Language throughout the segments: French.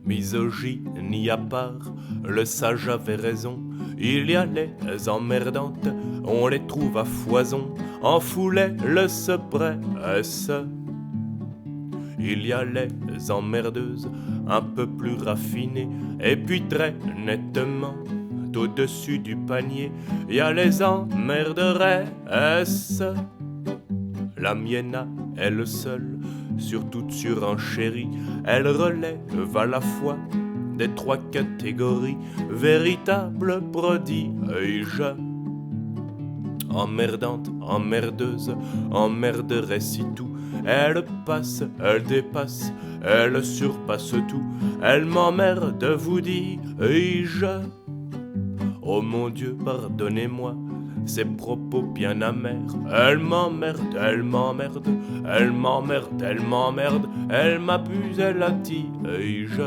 Misogynie à part, le sage avait raison. Il y a les emmerdantes, on les trouve à foison. En foulée le presse. Il y a les emmerdeuses, un peu plus raffinées. Et puis très nettement, au-dessus du panier, il y a les emmerderesses. La mienne à elle seule, sur toute surenchérie, elle relève à la fois des trois catégories, véritable prodige. Emmerdante, emmerdeuse, emmerderait si tout. Elle passe, elle dépasse, elle surpasse tout. Elle m'emmerde, vous dis-je. Oh mon Dieu, pardonnez-moi ces propos bien amers. Elle m'emmerde, elle m'emmerde, elle m'emmerde, elle m'emmerde. Elle m'abuse, elle attige.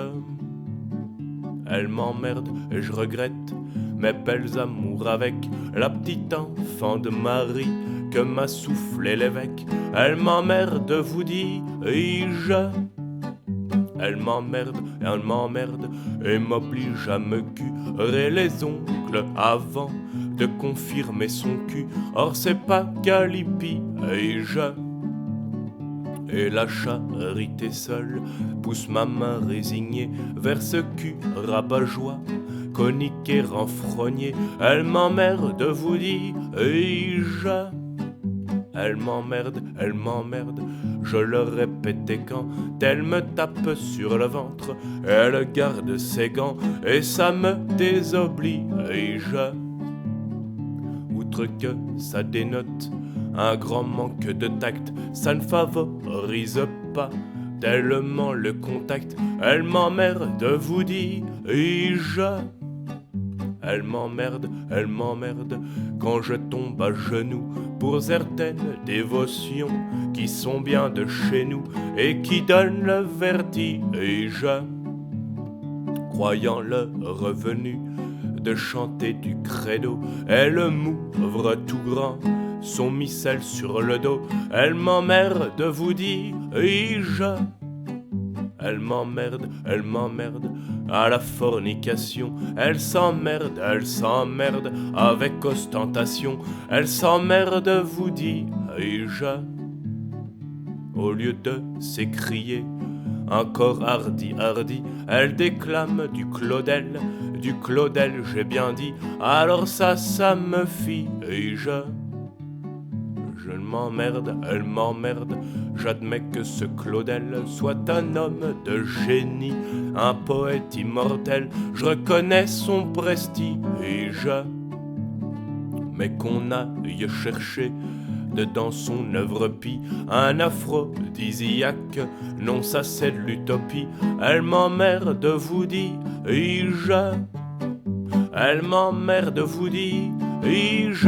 Elle m'emmerde et je regrette mes belles amours avec la petite enfant de Marie que m'a soufflé l'évêque. Elle m'emmerde, vous dis-je. Elle m'emmerde et m'oblige à me curer les ongles avant de confirmer son cul. Or c'est pas Callipige. Et la charité seule pousse ma main résignée vers ce cul rabat-joie, conique et renfrogné. Elle m'emmerde, vous dis-je. Elle m'emmerde, je le répétais quand elle me tape sur le ventre. Elle garde ses gants et ça me désoblige. Outre que ça dénote un grand manque de tact, ça ne favorise pas tellement le contact. Elle m'emmerde, vous dis-je. Elle m'emmerde quand je tombe à genoux pour certaines dévotions qui sont bien de chez nous et qui donnent le vertige. Croyant le revenu de chanter du credo, elle m'ouvre tout grand son missel sur le dos. Elle m'emmerde, vous dis-je. Elle m'emmerde à la fornication. Elle s'emmerde avec ostentation. Elle s'emmerde, vous dis-je. Au lieu de s'écrier encore hardi, elle déclame du Claudel, j'ai bien dit. Alors ça me fige. Je m'emmerde, elle m'emmerde. J'admets que ce Claudel soit un homme de génie, un poète immortel. Je reconnais son prestige. Mais qu'on aille chercher dedans son œuvre pie un aphrodisiaque, non ça c'est de l'utopie. Elle m'emmerde, vous dis-je. Elle m'emmerde, vous dis-je.